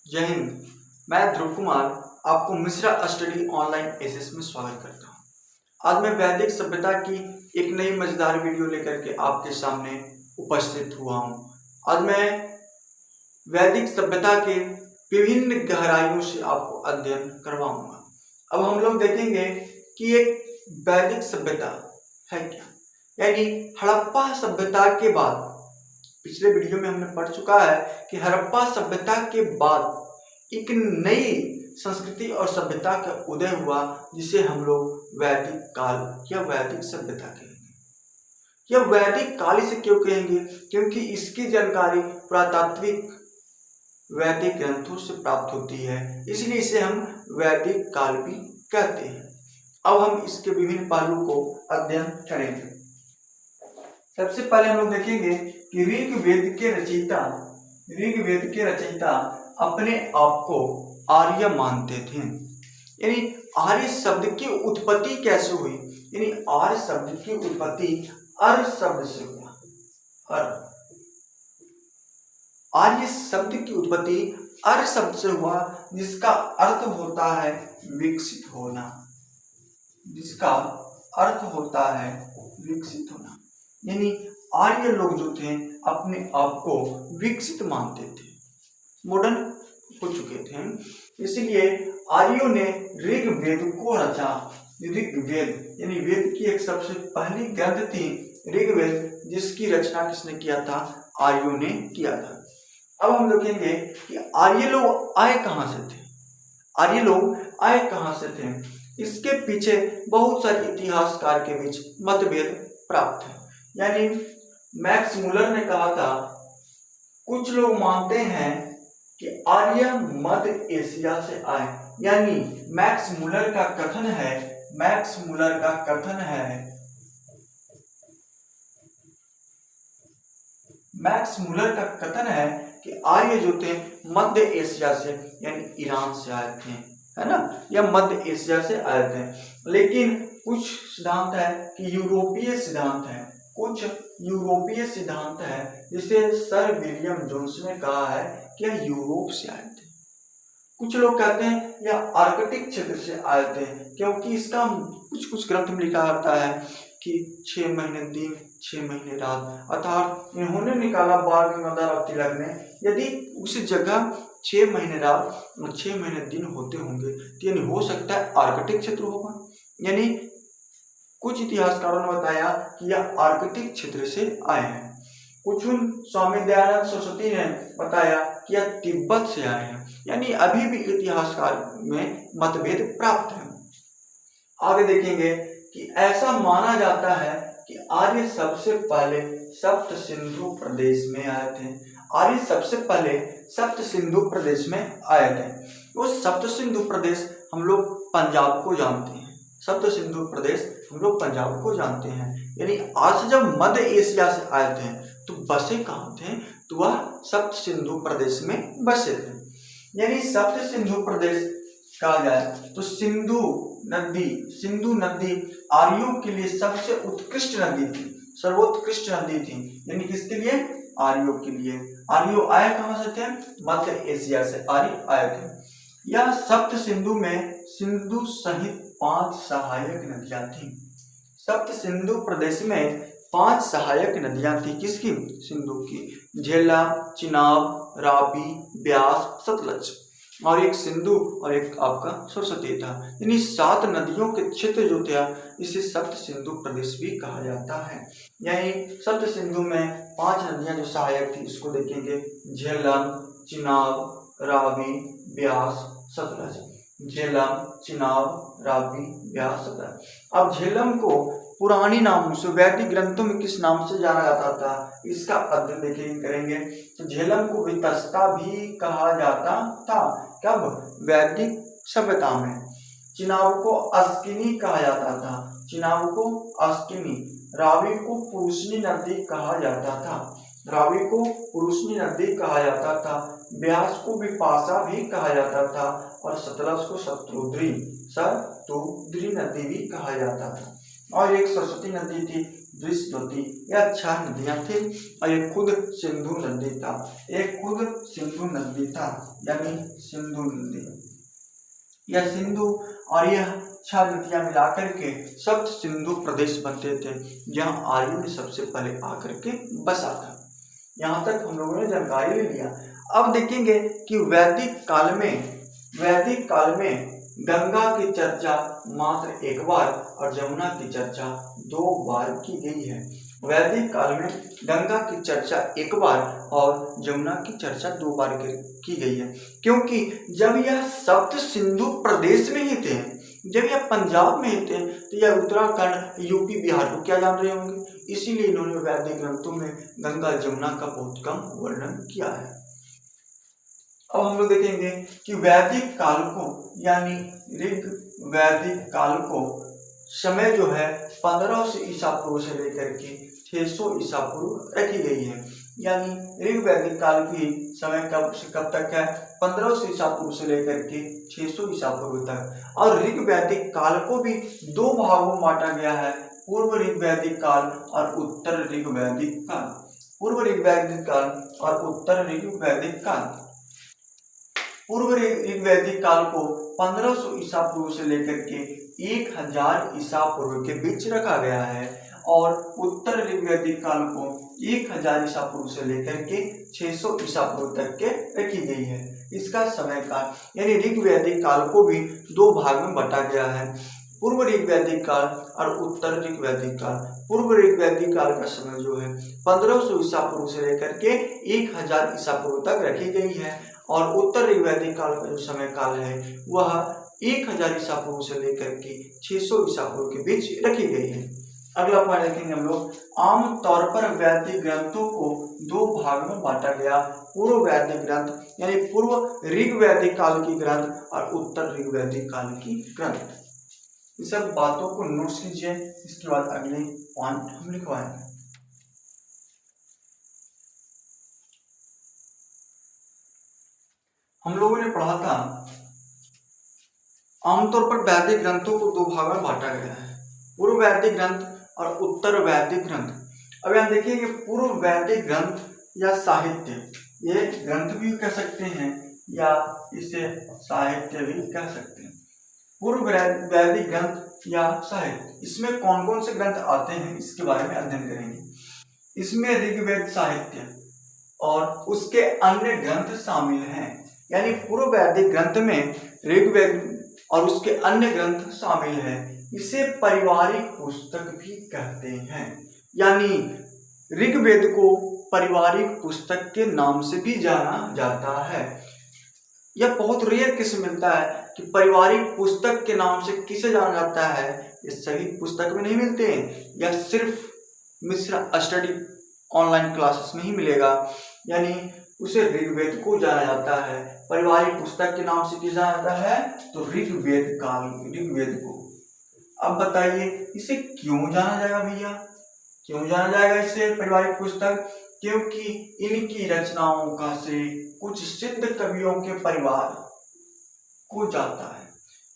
जय हिंद। मैं ध्रुव कुमार आपको मिश्रा स्टडी ऑनलाइन एसेस में स्वागत करता हूं। आज मैं वैदिक सभ्यता की एक नई मजेदार वीडियो लेकर के आपके सामने उपस्थित हुआ हूं। आज मैं वैदिक सभ्यता के विभिन्न गहराइयों से आपको अध्ययन करवाऊंगा। अब हम लोग देखेंगे कि एक वैदिक सभ्यता है क्या, यानी हड़प्पा सभ्यता के बाद पिछले वीडियो में हमने पढ़ चुका है कि हड़प्पा सभ्यता के बाद एक नई संस्कृति और सभ्यता का उदय हुआ जिसे हम लोग वैदिक काल या वैदिक सभ्यता कहेंगे। यह वैदिक काल इसे क्यों कहेंगे? क्योंकि इसकी जानकारी पुरातात्विक वैदिक ग्रंथों से प्राप्त होती है, इसलिए इसे हम वैदिक काल भी कहते हैं। अब हम इसके विभिन्न पहलू को अध्ययन करेंगे। सबसे पहले हम लोग देखेंगे कि ऋग्वेद के रचयिता अपने आप को आर्य मानते थे। यानी आर्य शब्द की उत्पत्ति कैसे हुई? यानी आर्य शब्द की उत्पत्ति अर शब्द से हुआ। आर्य शब्द की उत्पत्ति अर शब्द से हुआ, जिसका अर्थ होता है विकसित होना। जिसका अर्थ होता है विकसित होना। यानी आर्य लोग जो थे अपने आप को विकसित मानते थे, मॉडर्न हो चुके थे, इसलिए आर्यों ने ऋग्वेद को रचा। ऋग्वेद यानी वेद की एक सबसे पहली ग्रंथ थी ऋग्वेद, जिसकी रचना किसने किया था? आर्यों ने किया था। अब हम देखेंगे कि आर्य लोग आए कहाँ से थे। आर्य लोग आए कहाँ से थे, इसके पीछे बहुत सारे इतिहासकार के बीच मतभेद प्राप्त है। यानी मैक्स मुलर ने कहा था, कुछ लोग मानते हैं कि आर्य मध्य एशिया से आए। यानी मैक्स मुलर का कथन है कि आर्य जो थे मध्य एशिया से यानी ईरान से आए थे, है ना, या मध्य एशिया से आए थे। लेकिन कुछ सिद्धांत है कि यूरोपीय सिद्धांत है, जिसे सर विलियम जोन्स ने कहा है कि यह यूरोप से आए थे। कुछ लोग कहते हैं यह आर्कटिक क्षेत्र से आए थे, क्योंकि इसका कुछ ग्रंथ में लिखा आता है कि 6 महीने दिन 6 महीने रात, अर्थात इन्होंने निकाला बाल गंगाधर तिलक ने, यदि उस जगह 6 महीने रात और 6 महीने दिन होते होंगे तो यानी हो सकता है आर्कटिक क्षेत्र होगा। यानी कुछ इतिहासकारों ने बताया कि यह आर्कटिक क्षेत्र से आए हैं। कुछ स्वामी दयानंद सरस्वती ने बताया कि यह तिब्बत से आए हैं। यानी अभी भी इतिहासकार में मतभेद प्राप्त है। आगे देखेंगे कि ऐसा माना जाता है कि आर्य सबसे पहले सप्त सिंधु प्रदेश में आए थे। आर्य सबसे पहले सप्त सिंधु प्रदेश में आए थे। वो सप्त सिंधु प्रदेश हम लोग पंजाब को जानते हैं। सप्त सिंधु प्रदेश हम लोग पंजाब को जानते हैं। यानी आज से जब मध्य एशिया से आए थे तो बसे कहाँ थे? तो वह सप्त सिंधु प्रदेश में बसे थे। यानी सप्त सिंधु प्रदेश कहा जाए तो सिंधु नदी आर्यों के लिए सबसे उत्कृष्ट नदी थी, सर्वोत्कृष्ट नदी थी। यानी किसके लिए? आर्यों के लिए। आर्यों आए कहाँ से थे? मध्य एशिया से आर्य आए थे। यह सप्त सिंधु में सिंधु सहित 5 सहायक नदियां थी। सप्त सिंधु प्रदेश में 5 सहायक नदियां थी। किसकी? सिंधु की। झेलम, चिनाब, रावी, ब्यास, सतलज, और एक सिंधु और एक आपका सरस्वती था। यानी 7 नदियों के क्षेत्र जो था इसे सप्त सिंधु प्रदेश भी कहा जाता है। यानी सप्त सिंधु में 5 नदियां जो सहायक थी, इसको देखेंगे झेलम, चिनाब, रावी, ब्यास, सतलज। झेलम, चिनाब, रावी, ब्यास, सतलज। अब झेलम को पुरानी नामों से वैदिक ग्रंथों में किस नाम से जाना जाता था, इसका अध्ययन देखेंगे करेंगे। तो झेलम को वितस्ता भी कहा जाता था। कब? वैदिक सभ्यता में। चिनाब को अस्किनी कहा जाता था। चिनाब को अस्किनी। रावी को पुरुषनी नदी कहा जाता था। ब्यास को विपाशा भी कहा जाता था और सतलज को शत्रुद्री नदी भी कहा जाता था। और एक सरस्वती नदी थी, बृहस्पति, यह 6 नदियां थी। और एक खुद सिंधु नदी था, एक खुद सिंधु नदी था, यानी सिंधु नदी। यह सिंधु और यह 6 नदियां मिलाकर के सप्त सिंधु प्रदेश बनते थे, जहाँ आर्यों ने सबसे पहले आकर के बसा था। यहाँ तक हम लोगों ने जानकारी ले लिया। अब देखेंगे कि वैदिक काल में गंगा की चर्चा मात्र एक बार और जमुना की चर्चा 2 बार की गई है। वैदिक काल में गंगा की चर्चा एक बार और जमुना की चर्चा 2 बार की गई है, क्योंकि जब यह सप्त सिंधु प्रदेश में ही थे, जब यह पंजाब में ही थे, तो यह उत्तराखंड, यूपी, बिहार को क्या जान रहे होंगे, इसीलिए इन्होंने वैदिक ग्रंथों में गंगा जमुना का बहुत कम वर्णन किया है। अब हम लोग देखेंगे कि वैदिक काल को, यानी ऋग वैदिक काल को समय जो है 1500 ईसा पूर्व से लेकर के 600 ईसा पूर्व रखी गई है। यानी ऋग वैदिक काल की समय कब से कब तक है, 1500 ईसा पूर्व से लेकर के 600 ईसा पूर्व तक। और ऋग वैदिक काल को भी 2 भागों में बांटा गया है, पूर्व ऋग वैदिक काल और उत्तर ऋग वैदिक काल। पूर्व ऋग वैदिक काल और उत्तर ऋग वैदिक काल। पूर्व ऋग वैदिक काल को 1500 ईसा पूर्व से लेकर के 1000 ईसा पूर्व के बीच रखा गया है, और उत्तर ऋग वैदिक काल को 1000 ईसा पूर्व से लेकर के 600 ईसा पूर्व तक के रखी गई है। इसका समय काल, यानी ऋग वैदिक काल को भी 2 भाग में बांटा गया है, पूर्व ऋग वैदिक काल और उत्तर ऋग वैदिक काल। पूर्व ऋग वैदिक काल का समय जो है 1500 ईसा पूर्व से लेकर के 1000 ईसा पूर्व तक रखी गई है, और उत्तर ऋग वैदिक काल का जो समय काल है वह 1000 ईसा पूर्व से लेकर के 600 ईसा पूर्व के बीच रखी गई है। अगला पॉइंट देखेंगे हम लोग, आम तौर पर वैदिक ग्रंथों को 2 भाग में बांटा गया, पूर्व वैदिक ग्रंथ यानी पूर्व ऋग वैदिक काल की ग्रंथ और उत्तर ऋग वैदिक काल की ग्रंथ। इस सब बातों को नोट्स कीजिए, इसके बाद अगले पॉइंट हम लिखवाएंगे। हम लोगों ने पढ़ा था आमतौर पर वैदिक ग्रंथों को 2 भाग में बांटा गया है, पूर्व वैदिक ग्रंथ और उत्तर वैदिक ग्रंथ। अब यहाँ देखिए पूर्व वैदिक ग्रंथ या साहित्य, ये ग्रंथ भी कह सकते हैं या इसे साहित्य भी कह सकते हैं। पूर्व वैदिक ग्रंथ या साहित्य, इसमें कौन कौन से ग्रंथ आते हैं इसके बारे में अध्ययन करेंगे। इसमें ऋग्वेद साहित्य और उसके अन्य ग्रंथ शामिल हैं, यानी पूर्व वैदिक ग्रंथ में ऋग्वेद और उसके अन्य ग्रंथ शामिल हैं। इसे पारिवारिक पुस्तक भी कहते हैं, यानी ऋग्वेद को पारिवारिक पुस्तक के नाम से भी जाना जाता है। यह बहुत रेयर किस्म मिलता है कि पारिवारिक पुस्तक के नाम से किसे जाना जाता है, ये सही पुस्तक में नहीं मिलते हैं, यह सिर्फ मिश्रा स्टडी ऑनलाइन क्लासेस में ही मिलेगा। यानी उसे ऋग्वेद को जाना जाता है, पारिवारिक पुस्तक के नाम से किसे जाना जाता है, तो ऋग्वेद को। अब बताइए इसे क्यों जाना जाएगा भैया, क्यों जाना जाएगा इसे पारिवारिक पुस्तक, क्योंकि इनकी रचनाओं का से कुछ सिद्ध कवियों के परिवार को जाता है,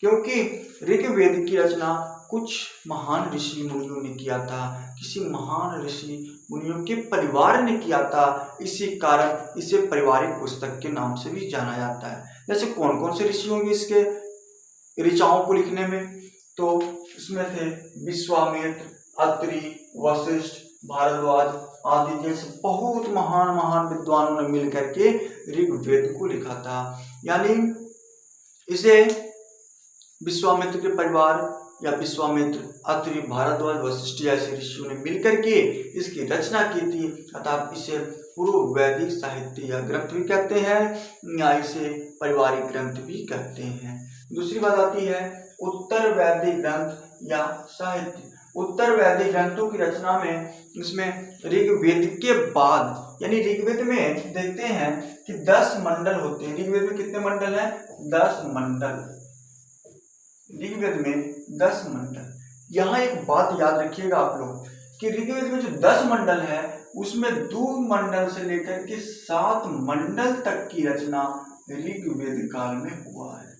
क्योंकि ऋग्वेद की रचना कुछ महान ऋषि मुनियों ने किया था, किसी महान ऋषि मुनियों के परिवार ने किया था, इसी कारण इसे पारिवारिक पुस्तक के नाम से भी जाना जाता है। जैसे कौन कौन से ऋषि होंगे इसके ऋचाओं को लिखने में, तो इसमें थे विश्वामित्र, अत्रि, वशिष्ठ, भारद्वाज आदि जैसे बहुत महान विद्वानों ने मिलकर के ऋग्वेद को लिखा था। यानी इसे विश्वामित्र के परिवार या विश्वामित्र, अत्रि, भारद्वाज, वशिष्ठ जैसे ऋषियों ने मिलकर के इसकी रचना की थी, अर्थात इसे पूर्व वैदिक साहित्य या ग्रंथ भी कहते हैं या इसे पारिवारिक ग्रंथ भी कहते हैं। दूसरी बात आती है उत्तर वैदिक ग्रंथ या साहित्य। उत्तर वैदिक ग्रंथों की रचना में इसमें ऋग्वेद के बाद, यानी ऋग्वेद में देखते हैं कि 10 मंडल होते हैं। ऋग्वेद में कितने मंडल हैं, 10 मंडल। ऋग्वेद में 10 मंडल। यहाँ एक बात याद रखिएगा आप लोग कि ऋग्वेद में जो 10 मंडल है उसमें 2 मंडल से लेकर के 7 मंडल तक की रचना ऋग्वेद काल में हुआ है।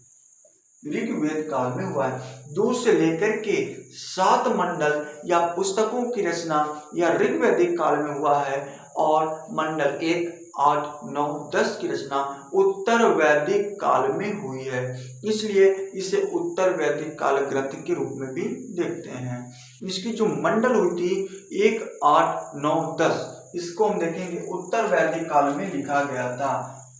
ऋग्वेद काल में हुआ है। 2 से लेकर के 7 मंडल या पुस्तकों की रचना या ऋग्वैदिक काल में हुआ है और मंडल 1, 8, 9, 10 की रचना उत्तर वैदिक काल में हुई है। इसलिए इसे उत्तर वैदिक काल ग्रंथ के रूप में भी देखते हैं। इसकी जो मंडल हुई थी 1, 8, 9, 10, इसको हम देखेंगे उत्तर वैदिक काल में लिखा गया था।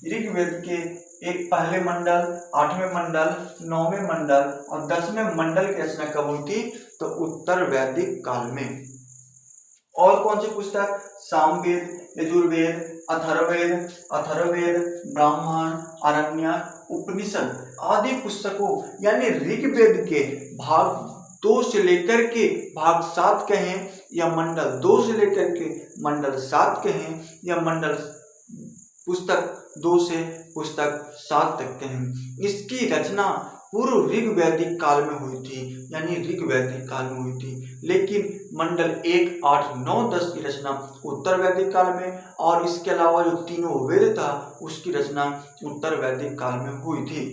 ऋग्वेद के एक पहले मंडल, 8वें मंडल, 9वें मंडल और 10वें मंडल की रचना कब हुई थी? तो उत्तर वैदिक काल में। और कौन सी पुस्तक? सामवेद, यजुर्वेद, अथर्ववेद, ब्राह्मण, आरण्यक, उपनिषद आदि पुस्तकों यानी ऋग्वेद के भाग 2 से लेकर के भाग 7 कहें या मंडल 2 से लेकर के मंडल 7 कहें या मंडल पुस्तक 2 से पुस्तक 7 तक कहें, इसकी रचना पूर्व ऋग्वैदिक काल में हुई थी, यानी ऋग्वैदिक काल में हुई थी। लेकिन मंडल 1, 8, 9, 10 की रचना उत्तर वैदिक काल में और इसके अलावा जो तीनों वेद था उसकी रचना उत्तर वैदिक काल में हुई थी।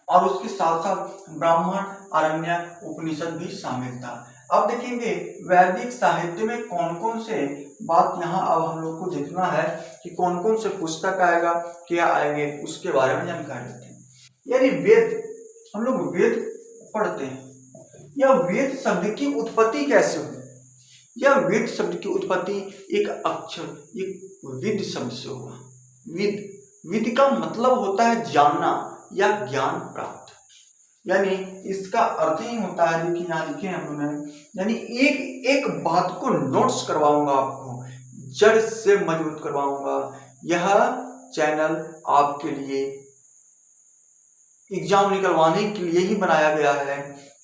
और उसके साथ साथ ब्राह्मण, आरण्यक, उपनिषद भी शामिल था। अब देखेंगे वैदिक साहित्य में कौन कौन से बात यहाँ अब हम लोग को देखना है कि कौन कौन से पुस्तक आएगा, क्या आएंगे, उसके बारे में जानकारी लेते हैं। यानी वेद, हम लोग वेद पढ़ते हैं, यह वेद शब्द की उत्पत्ति कैसे हुई? यह वेद शब्द की उत्पत्ति एक अक्षर, एक विद शब्द से हुआ। विद का मतलब होता है जानना या ज्ञान प्राप्त, यानी इसका अर्थ ही होता है, देखिए यहाँ लिखे हैं हम लोगों ने, यानी एक एक बात को नोट्स करवाऊंगा आपको, जड़ से मजबूत करवाऊंगा। यह चैनल आपके लिए एग्जाम निकलवाने के लिए ही बनाया गया है।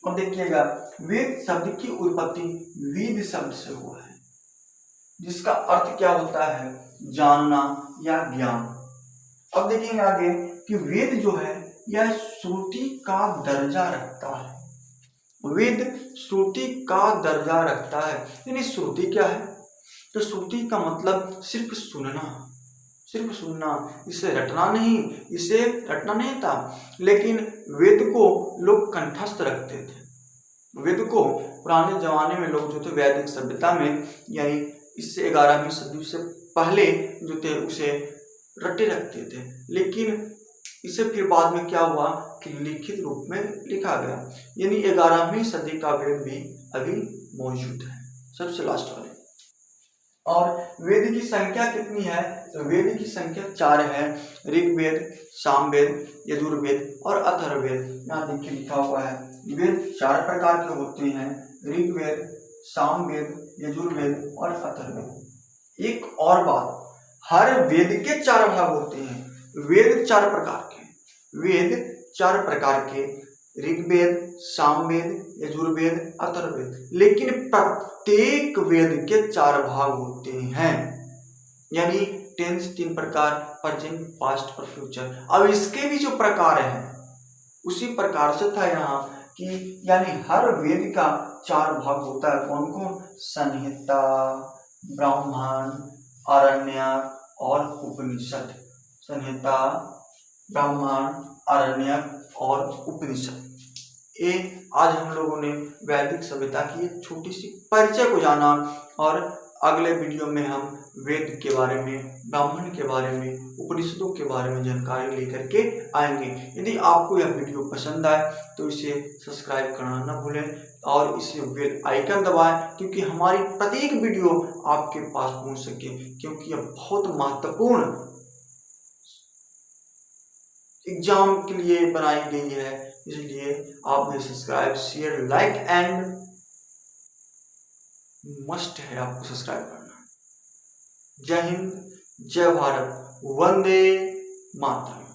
और देखिएगा वेद शब्द की उत्पत्ति वेद शब्द से हुआ है, जिसका अर्थ क्या होता है? जानना या ज्ञान। अब देखेंगे आगे कि वेद जो है यह श्रुति का दर्जा रखता है। वेद श्रुति का दर्जा रखता है, यानी श्रुति क्या है? तो श्रुति का मतलब सिर्फ सुनना, इसे रटना नहीं था। लेकिन वेद को लोग कंठस्थ रखते थे। वेद को पुराने जमाने में लोग जो थे वैदिक सभ्यता में, यानी इससे 11वीं सदी से पहले जो थे उसे रटे रखते थे। लेकिन इसे फिर बाद में क्या हुआ कि लिखित रूप में लिखा गया, यानी 11वीं सदी का वेद भी अभी मौजूद है, सबसे लास्ट वाले। और वेद की संख्या कितनी है? तो वेद की संख्या 4 है। ऋग्वेद, सामवेद, यजुर्वेद और अथर्ववेद। यहाँ देखिए लिखा हुआ है वेद 4 प्रकार के होते हैं, ऋग्वेद, सामवेद, यजुर्वेद और अथर्ववेद। एक और बात, हर वेद के 4 भाग होते हैं। वेद 4 प्रकार के, ऋग्वेद, सामवेद, यजुर्वेद, अथर्ववेद। लेकिन प्रत्येक वेद के 4 भाग होते हैं, यानी टेंस 3 प्रकार, प्रेजेंट, पास्ट और फ्यूचर। अब इसके भी जो प्रकार हैं उसी प्रकार से था यहाँ कि यानी हर वेद का 4 भाग होता है। कौन कौन? संहिता, ब्राह्मण, आरण्यक और उपनिषद। संहिता, ब्राह्मण, आरण्यक और उपनिषद। ये आज हम लोगों ने वैदिक सभ्यता की एक छोटी सी परिचय को जाना, और अगले वीडियो में हम वेद के बारे में, ब्राह्मण के बारे में, उपनिषदों के बारे में जानकारी लेकर के आएंगे। यदि आपको यह वीडियो पसंद आए तो इसे सब्सक्राइब करना न भूलें और इसे बेल आइकन दबाएं, क्योंकि हमारी प्रत्येक वीडियो आपके पास पहुंच सके, क्योंकि यह बहुत महत्वपूर्ण एग्जाम के लिए बनाई गई है। इसलिए आप subscribe, share, like and must है आपको सब्सक्राइब करना। जय हिंद, जय भारत, वंदे मातरम।